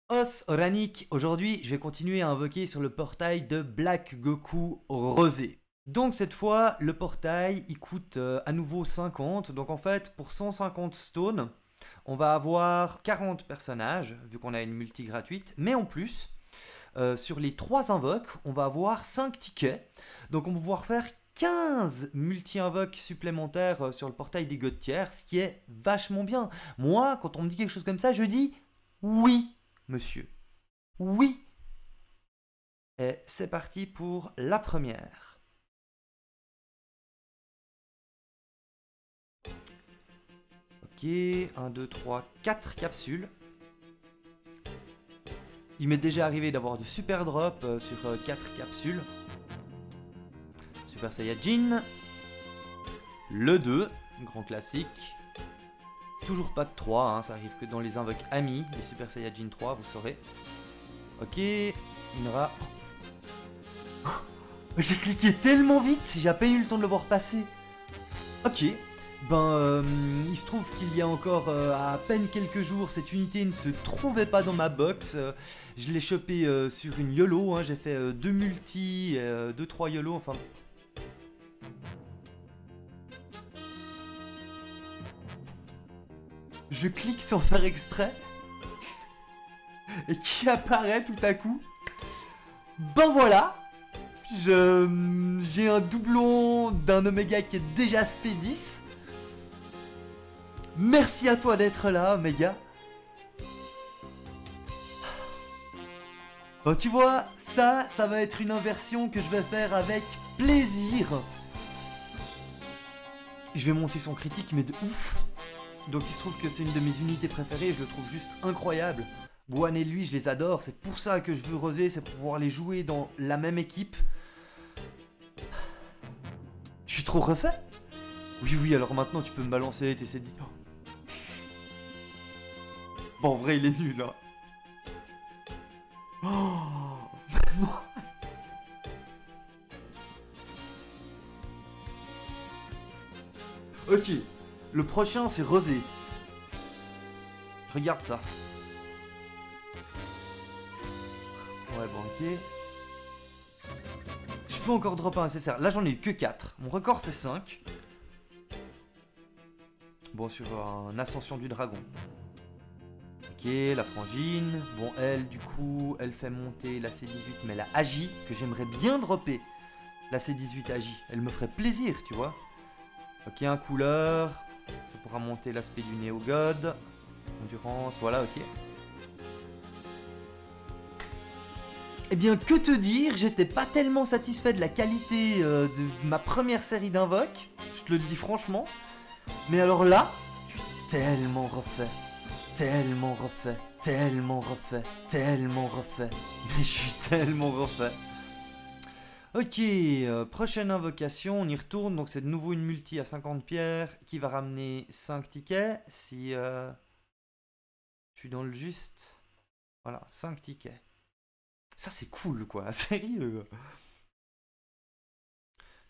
Os Oranik, aujourd'hui je vais continuer à invoquer sur le portail de Black Goku Rosé. Donc cette fois, le portail il coûte à nouveau 50, donc en fait pour 150 stones, on va avoir 40 personnages, vu qu'on a une multi gratuite, mais en plus, sur les 3 invoques, on va avoir 5 tickets, donc on va pouvoir faire 15 multi-invoques supplémentaires sur le portail des God tiers, ce qui est vachement bien. Moi, quand on me dit quelque chose comme ça, je dis oui. Monsieur. Oui. Et c'est parti pour la première. Ok, 1, 2, 3, 4 capsules. Il m'est déjà arrivé d'avoir de super drops sur 4 capsules. Super Saiyajin. Le 2, grand classique. Toujours pas de 3, hein, ça arrive que dans les invoques amis, les Super Saiyajin 3, vous saurez. Ok, une ra... Oh, j'ai cliqué tellement vite, j'ai à peine eu le temps de le voir passer. Ok, il se trouve qu'il y a encore à peine quelques jours, cette unité ne se trouvait pas dans ma box. Je l'ai chopé sur une YOLO, hein, j'ai fait 2 multi, 2-3 YOLO, enfin... Je clique sans faire exprès. Et qui apparaît tout à coup. Ben voilà. J'ai un doublon d'un Omega qui est déjà SP10. Merci à toi d'être là, Omega. Bon, tu vois, ça va être une inversion que je vais faire avec plaisir. Je vais monter son critique, mais de ouf. Donc il se trouve que c'est une de mes unités préférées, je le trouve juste incroyable. Boan et lui, je les adore, c'est pour ça que je veux Rosé, c'est pour pouvoir les jouer dans la même équipe. Je suis trop refait. Oui, alors maintenant tu peux me balancer, t'essaies de dire... Bon, en vrai, il est nul, hein. Oh. Ok. Le prochain, c'est Rosé. Regarde ça. Ouais, bon, ok. Je peux encore drop un SSR. Là, j'en ai eu que 4. Mon record, c'est 5. Bon, sur un Ascension du Dragon. Ok, la frangine. Bon, elle, du coup, elle fait monter la C18, mais la Agi, que j'aimerais bien dropper. La C18 Agi. Elle me ferait plaisir, tu vois. Ok, un couleur. Ça pourra monter l'aspect du Neo God. Endurance, voilà, ok. Eh bien, que te dire, j'étais pas tellement satisfait de la qualité de ma première série d'invoques. Je te le dis franchement. Mais alors là, je suis tellement refait. Tellement refait. Tellement refait. Tellement refait. Mais je suis tellement refait. Ok, prochaine invocation, on y retourne, donc c'est de nouveau une multi à 50 pierres qui va ramener 5 tickets, si je suis dans le juste, voilà, 5 tickets. Ça c'est cool quoi, sérieux.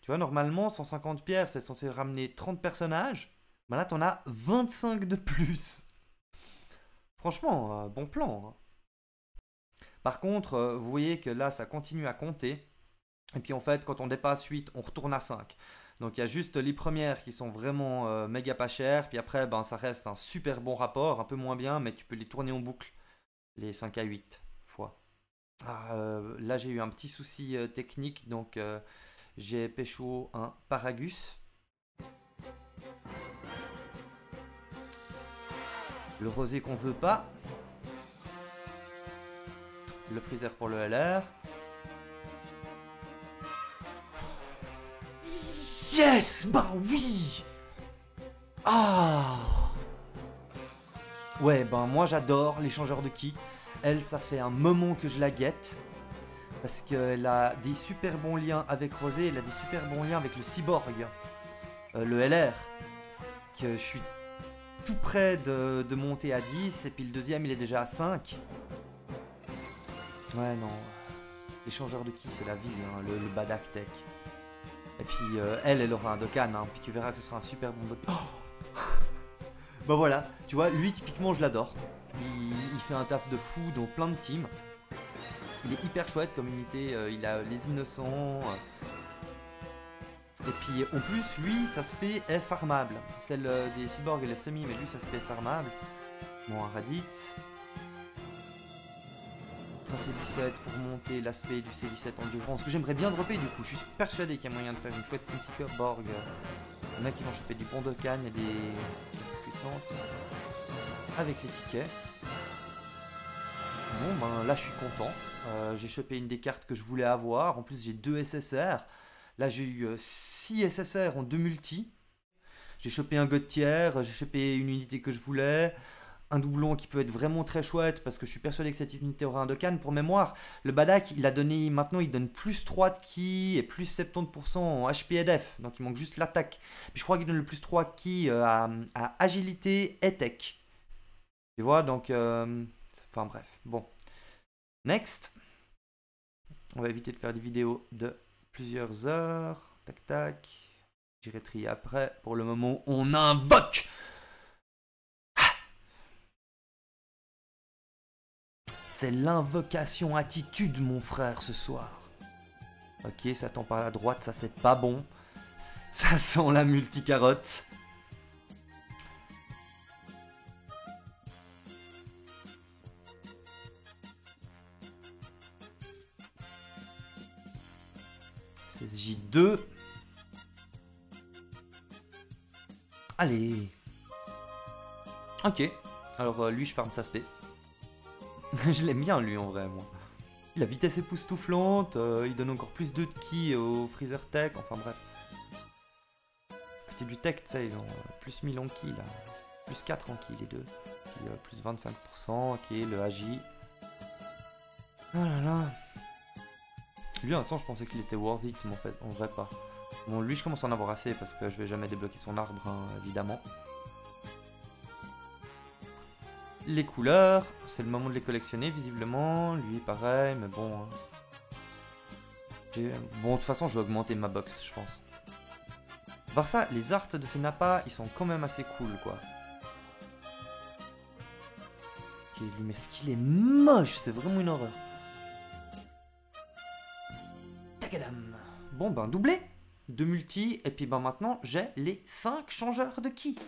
Tu vois, normalement 150 pierres c'est censé ramener 30 personnages, mais là t'en as 25 de plus. Franchement, bon plan. Hein. Par contre, vous voyez que là ça continue à compter. Et puis en fait, quand on dépasse 8, on retourne à 5. Donc il y a juste les premières qui sont vraiment méga pas chères. Puis après, ça reste un super bon rapport, un peu moins bien, mais tu peux les tourner en boucle, les 5 à 8 fois. Là, j'ai eu un petit souci technique, donc j'ai pécho un Paragus. Le rosé qu'on veut pas. Le freezer pour le LR. Yes! Bah oui! Ah! Ouais, moi j'adore l'échangeur de ki. Elle, ça fait un moment que je la guette. Parce qu'elle a des super bons liens avec Rosé, elle a des super bons liens avec le Cyborg. Le LR. Que je suis tout près de monter à 10, et puis le deuxième il est déjà à 5. Ouais, non. L'échangeur de ki, c'est la vie, hein, le Badak Tech. Et puis elle aura un Dokkan, hein, puis tu verras que ce sera un super bon bot. Oh. Bah voilà, tu vois, lui typiquement je l'adore. Il fait un taf de fou dans plein de teams. Il est hyper chouette comme unité, il a les innocents. Et puis en plus, lui, sa spé est farmable. Celle des cyborgs et les semi, mais lui, sa spé est farmable. Bon, un Raditz. Un C17 pour monter l'aspect du C17 endurance, que j'aimerais bien dropper du coup. Je suis persuadé qu'il y a moyen de faire une chouette team cyborg. Il y en a qui vont choper des bons de canne et des cartes puissantes. Avec les tickets. Bon, ben là, je suis content. J'ai chopé une des cartes que je voulais avoir. En plus, j'ai 2 SSR. Là, j'ai eu 6 SSR en 2 multi. J'ai chopé un god tier. J'ai chopé une unité que je voulais. Un doublon qui peut être vraiment très chouette parce que je suis persuadé que cette unité aura un Dokkan. Pour mémoire, le Badak, il a donné, maintenant il donne plus 3 de ki et plus 70% en HP et def. Donc il manque juste l'attaque. Puis je crois qu'il donne le plus 3 de ki à agilité et tech. Tu vois, donc... enfin bref, bon. Next. On va éviter de faire des vidéos de plusieurs heures. Tac tac. J'irai trier après. Pour le moment, on invoque. C'est l'invocation attitude, mon frère, ce soir. Ok, ça tend par la droite, ça c'est pas bon. Ça sent la multicarotte. C'est J2. Allez. Ok. Alors lui, je farme sa spé. Je l'aime bien lui en vrai, moi. La vitesse époustouflante, il donne encore plus de ki au Freezer Tech, enfin bref. Côté du Tech, tu sais, ils ont plus 1000 en ki là. Plus 4 en ki les deux. Puis plus 25%, ok, le Agi. Oh là là. Lui, un temps, je pensais qu'il était worth it, mais en fait, en vrai pas. Bon, lui, je commence à en avoir assez parce que je vais jamais débloquer son arbre, hein, évidemment. Les couleurs, c'est le moment de les collectionner visiblement. Lui pareil, mais bon. Hein. Bon, de toute façon, je vais augmenter ma box, je pense. Par ça, les arts de ces nappas, ils sont quand même assez cool, quoi. Ok, lui, mais ce qu'il est moche, c'est vraiment une horreur. Tagadam. Bon, ben, doublé. 2 multi, et puis ben maintenant, j'ai les 5 changeurs de ki.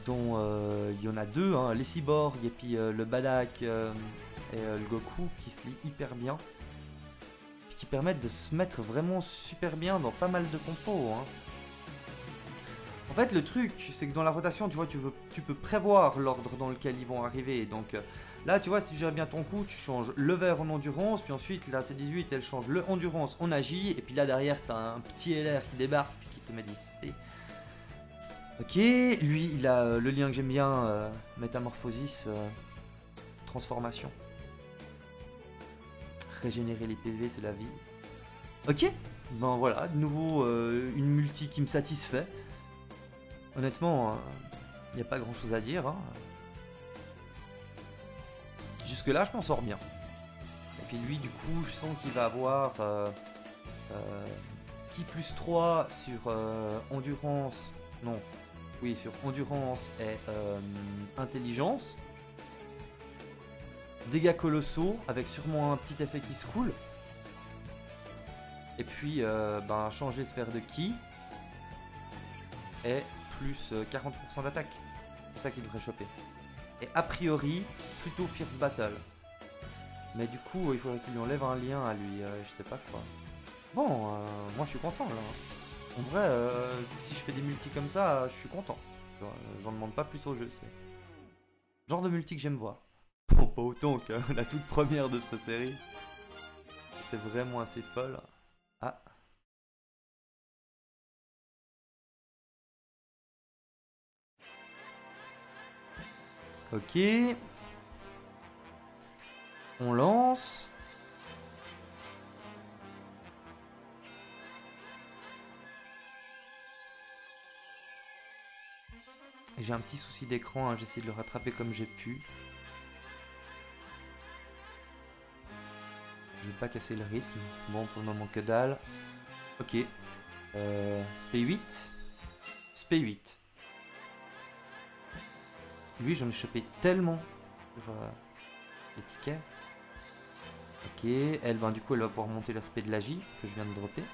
Dont il y en a 2, hein, les cyborgs et puis le Badak et le Goku qui se lient hyper bien. Et qui permettent de se mettre vraiment super bien dans pas mal de compos. Hein. En fait, le truc, c'est que dans la rotation, tu vois, tu peux prévoir l'ordre dans lequel ils vont arriver. Donc là, tu vois, si tu gères bien ton coup, tu changes le vert en endurance, puis ensuite, là, c'est 18, elle change le endurance en agi, et puis là, derrière, t'as un petit LR qui débarque, puis qui te met des SP. Ok, lui, il a le lien que j'aime bien, métamorphosis, transformation. Régénérer les PV, c'est la vie. Ok, ben voilà, de nouveau une multi qui me satisfait. Honnêtement, il n'y a pas grand chose à dire. Hein. Jusque là, je m'en sors bien. Et puis lui, du coup, je sens qu'il va avoir ki plus 3 sur endurance. Non. Oui, sur endurance et intelligence. Dégâts colossaux, avec sûrement un petit effet qui se coule. Et puis, ben, changer de sphère de ki. Et plus 40% d'attaque. C'est ça qu'il devrait choper. Et a priori, plutôt Fierce Battle. Mais du coup, il faudrait qu'il lui enlève un lien à lui, je sais pas quoi. Bon, moi je suis content là. En vrai, si je fais des multis comme ça, je suis content. J'en demande pas plus au jeu. C'est le genre de multi que j'aime voir. Bon, pas autant que la toute première de cette série. C'était vraiment assez folle. Ah. Ok. On lance. J'ai un petit souci d'écran, hein, j'essaie de le rattraper comme j'ai pu. Je vais pas casser le rythme. Bon, pour le moment, que dalle. Ok. Sp 8. Sp 8. Lui, j'en ai chopé tellement sur les tickets. Ok, elle, ben, du coup, elle va pouvoir monter l'aspect de l'AJ que je viens de dropper.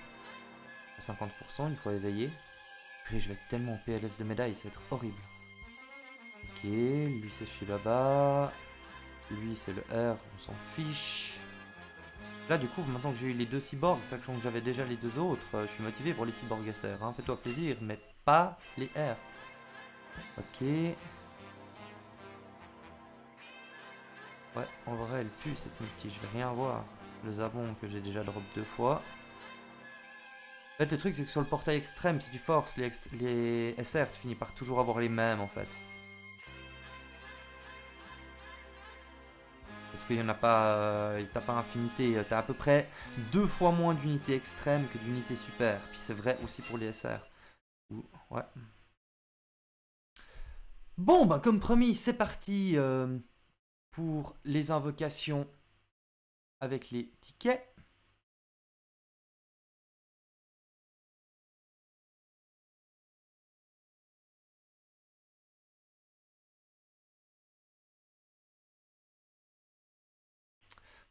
À 50% une fois éveillé. Puis je vais être tellement PLS de médailles, ça va être horrible. Ok, lui c'est chez Baba. Lui c'est le R, on s'en fiche. Là du coup, maintenant que j'ai eu les deux cyborgs, sachant que j'avais déjà les deux autres, je suis motivé pour les cyborgs SR. Hein. Fais-toi plaisir, mais pas les R. Ok. Ouais, en vrai elle pue cette multi, je vais rien voir. Le Zabon que j'ai déjà drop 2 fois. En fait, le truc, c'est que sur le portail extrême, si tu forces les SR, tu finis par toujours avoir les mêmes, en fait. Parce qu'il n'y en a pas... t'as pas infinité. T'as à peu près 2 fois moins d'unités extrêmes que d'unités super. Puis c'est vrai aussi pour les SR. Ouais. Bon, bah comme promis, c'est parti pour les invocations avec les tickets.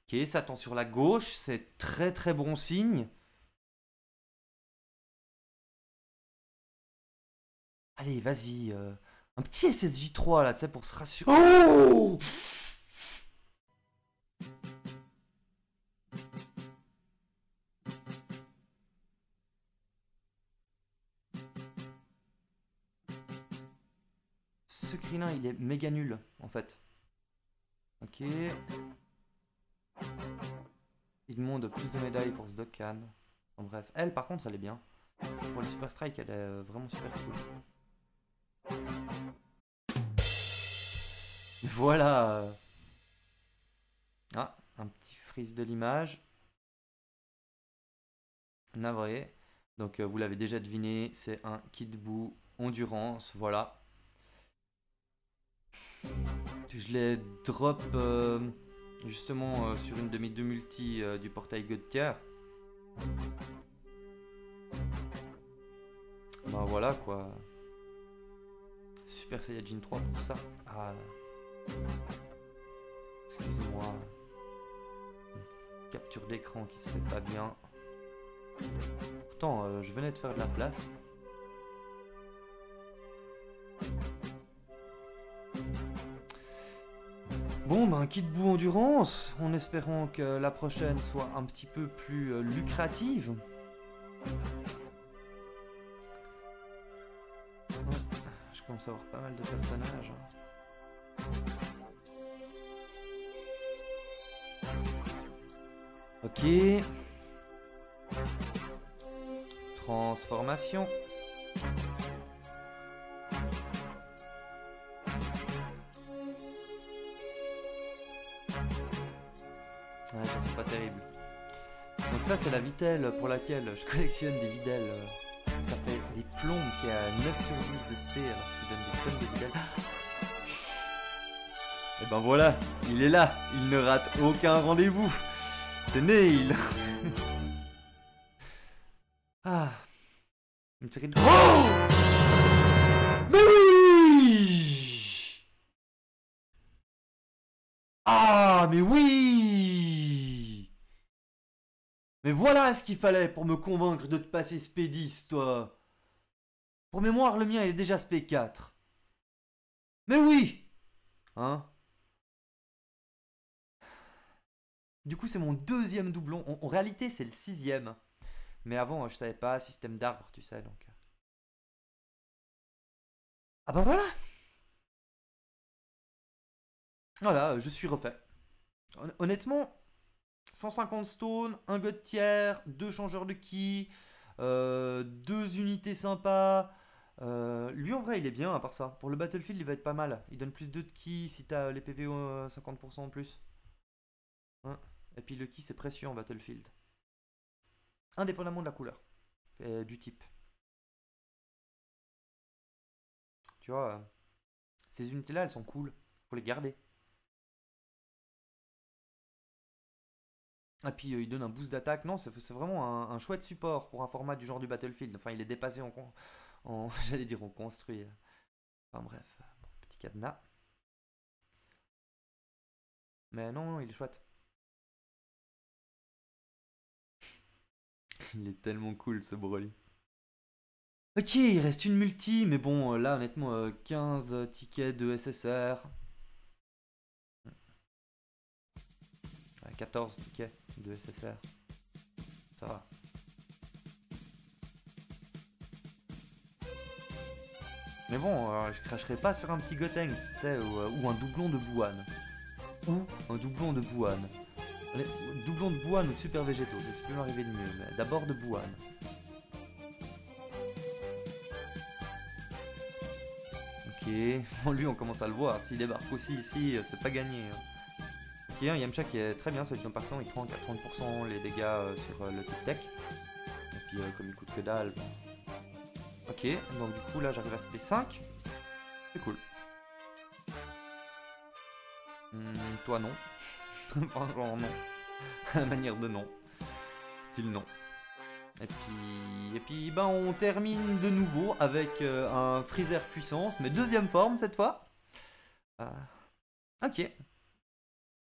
Ok, ça tend sur la gauche, c'est très très bon signe. Allez, vas-y. Un petit SSJ3 là, tu sais, pour se rassurer. Oh! Ce Krillin, il est méga nul, en fait. Ok. Il demande plus de médailles pour ce Dokkan. En bref, elle, par contre, elle est bien. Pour le Super Strike, elle est vraiment super cool. Voilà. Ah, un petit freeze de l'image. Navré. Donc, vous l'avez déjà deviné, c'est un Kid Buu Endurance. Voilà. Je l'ai drop justement sur une de mes 2 multis du portail God Tier. Ben voilà quoi. Super Saiyajin 3 pour ça. Ah. Excusez-moi. Capture d'écran qui se fait pas bien. Pourtant, je venais de faire de la place. Bon, ben, Kid Buu Endurance, en espérant que la prochaine soit un petit peu plus lucrative. Ouais, je commence à avoir pas mal de personnages. Ok. Transformation. Ouais, c'est pas terrible. Donc ça, c'est la vitelle pour laquelle je collectionne des videlles. Ça fait des plombes qui a 9 sur 10 de spé alors qu'il donne des tonnes de videlles. Et ben voilà, il est là. Il ne rate aucun rendez-vous. C'est Nail. Ah. Une série de... Oh! Mais oui! Ah, mais oui! Mais voilà ce qu'il fallait pour me convaincre de te passer SP10, toi. Pour mémoire, le mien il est déjà SP4. Mais oui! Hein? Du coup, c'est mon deuxième doublon. En réalité, c'est le 6ème. Mais avant, je savais pas, système d'arbre, tu sais, donc... Ah bah voilà! Voilà, je suis refait. Honnêtement, 150 stones, un god tiers, 2 changeurs de ki, 2 unités sympas. Lui en vrai il est bien à part ça. Pour le Battlefield il va être pas mal. Il donne plus de ki si t'as les PV 50% en plus. Hein. Et puis le ki c'est précieux en Battlefield. Indépendamment de la couleur. Et du type. Tu vois, ces unités là elles sont cool. Faut les garder. Et puis il donne un boost d'attaque. Non, c'est vraiment un chouette support pour un format du genre du Battlefield. Enfin, il est dépassé en j'allais dire, on construit. Enfin bref, bon, petit cadenas. Mais non, il est chouette. Il est tellement cool ce Broly. Ok, il reste une multi, mais bon, là honnêtement, 15 tickets de SSR. 14 tickets de SSR. Ça va. Mais bon, je cracherai pas sur un petit Gotenks, tu sais, ou un doublon de Buan. Ou un doublon de Buan. Allez, doublon de Buan ou de Super Végétaux, c'est ce qui peut m'arriver de mieux, mais d'abord de Buan. Ok, lui on commence à le voir, s'il débarque aussi ici, c'est pas gagné. Hein. Ok, un Yamcha qui est très bien, soit dit en passant, il tranque à 30% les dégâts sur le type tech. Et puis comme il coûte que dalle, bon. Ok, donc du coup là j'arrive à SP5. C'est cool. Toi non. Enfin genre non. À manière de non. Style non. Et puis ben on termine de nouveau avec un Freezer puissance, mais deuxième forme cette fois. Ok.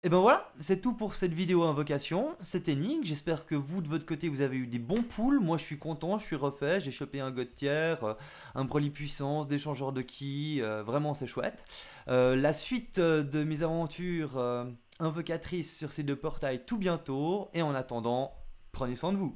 Et ben voilà, c'est tout pour cette vidéo invocation. C'était Nick, j'espère que vous de votre côté vous avez eu des bons pulls. Moi je suis content, je suis refait, j'ai chopé un God tier, un Broly puissance, des changeurs de ki, vraiment c'est chouette. La suite de mes aventures invocatrices sur ces deux portails tout bientôt. Et en attendant, prenez soin de vous.